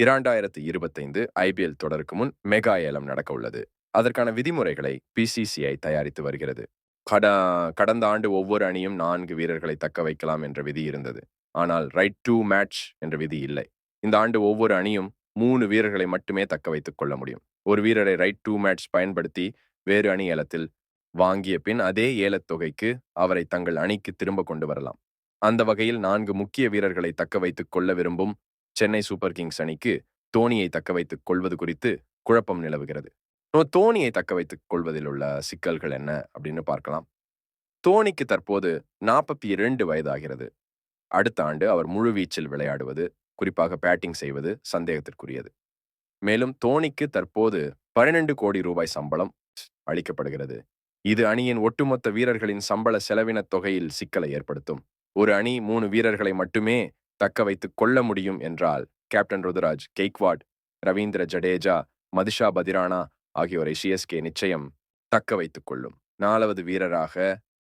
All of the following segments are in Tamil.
2025 ஐபிஎல் தொடருக்கு முன் மெகா ஏலம் நடக்க உள்ளது. அதற்கான விதிமுறைகளை பிசிசிஐ தயாரித்து வருகிறது. கடந்த ஆண்டு ஒவ்வொரு அணியும் 4 வீரர்களை தக்க வைக்கலாம் என்ற விதி இருந்தது. ஆனால் ரைட் டு மேட்ச் என்ற விதி இல்லை. இந்த ஆண்டு ஒவ்வொரு அணியும் 3 வீரர்களை மட்டுமே தக்க வைத்துக் கொள்ள முடியும். ஒரு வீரரை ரைட் டு மேட்ச் பயன்படுத்தி வேறு அணி ஏலத்தில் வாங்கிய பின் அதே ஏலத் தொகைக்கு அவரை தங்கள் அணிக்கு திரும்ப கொண்டு வரலாம். அந்த வகையில் 4 முக்கிய வீரர்களை தக்க வைத்துக் கொள்ள விரும்பும் சென்னை சூப்பர் கிங்ஸ் அணிக்கு தோனியை தக்க வைத்துக் கொள்வது குறித்து குழப்பம் நிலவுகிறது. தோனியை தக்க வைத்துக் கொள்வதில் உள்ள சிக்கல்கள் என்ன அப்படின்னு பார்க்கலாம். தோனிக்கு தற்போது 42 வயதாகிறது. அடுத்த ஆண்டு அவர் முழுவீச்சில் விளையாடுவது, குறிப்பாக பேட்டிங் செய்வது சந்தேகத்திற்குரியது. மேலும் தோனிக்கு தற்போது 12 கோடி ரூபாய் சம்பளம் அளிக்கப்படுகிறது. இது அணியின் ஒட்டுமொத்த வீரர்களின் சம்பள செலவின தொகையில் சிக்கலை ஏற்படுத்தும். ஒரு அணி 3 வீரர்களை மட்டுமே தக்க வைத்துக் கொள்ள முடியும் என்றால் கேப்டன் ருதுராஜ் கெய்க்வாட், ரவீந்திர ஜடேஜா, மதிஷா பதிரானா ஆகியோரை சிஎஸ்கே நிச்சயம் தக்க வைத்துக் கொள்ளும். 4வது வீரராக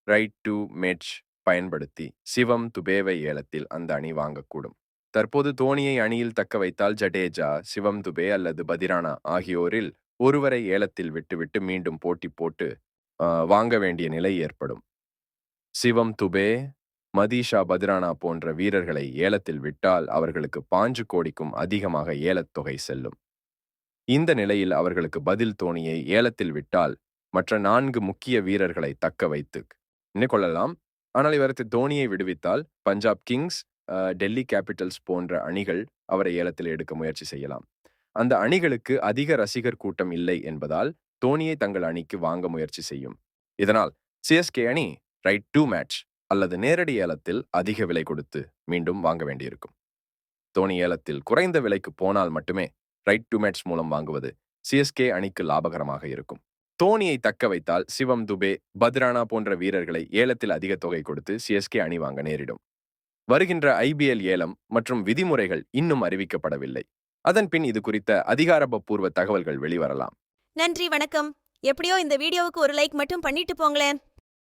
ரைட் டு மேட்ச் பயன்படுத்தி சிவம் துபேவை ஏலத்தில் அந்த அணி வாங்கக்கூடும். தற்போது தோனியை அணியில் தக்க வைத்தால் ஜடேஜா, சிவம் துபே அல்லது பதிரானா ஆகியோரில் ஒருவரை ஏலத்தில் விட்டுவிட்டு மீண்டும் போட்டி போட்டு வாங்க வேண்டிய நிலை ஏற்படும். சிவம் துபே, மதிஷா பதிரானா போன்ற வீரர்களை ஏலத்தில் விட்டால் அவர்களுக்கு 5 கோடிக்கும் அதிகமாக ஏலத் தொகை செல்லும். இந்த நிலையில் அவர்களுக்கு பதில் தோனியை ஏலத்தில் விட்டால் மற்ற 4 முக்கிய வீரர்களை தக்க வைத்து கொள்ளலாம். ஆனால் இவருக்கு தோனியை விடுவித்தால் பஞ்சாப் கிங்ஸ், டெல்லி கேபிட்டல்ஸ் போன்ற அணிகள் அவரை ஏலத்தில் எடுக்க முயற்சி செய்யலாம். அந்த அணிகளுக்கு அதிக ரசிகர் கூட்டம் இல்லை என்பதால் தோனியை தங்கள் அணிக்கு வாங்க முயற்சி செய்யும். இதனால் சிஎஸ்கே அணி ரைட் டு மேட்ச் அல்லது நேரடி ஏலத்தில் அதிக விலை கொடுத்து மீண்டும் வாங்க வேண்டியிருக்கும். தோனி ஏலத்தில் குறைந்த விலைக்கு போனால் மட்டுமே ரைட் டு மேட்ச் மூலம் வாங்குவது சிஎஸ்கே அணிக்கு லாபகரமாக இருக்கும். தோனியை தக்க வைத்தால் சிவம் துபே, பத்ரானா போன்ற வீரர்களை ஏலத்தில் அதிக தொகை கொடுத்து சிஎஸ்கே அணி வாங்க நேரிடும். வருகின்ற ஐபிஎல் ஏலம் மற்றும் விதிமுறைகள் இன்னும் அறிவிக்கப்படவில்லை. அதன் பின் இது குறித்த அதிகாரப்பூர்வ தகவல்கள் வெளிவரலாம். நன்றி, வணக்கம். எப்படியோ இந்த வீடியோவுக்கு ஒரு லைக் மட்டும் பண்ணிட்டு போங்களேன்.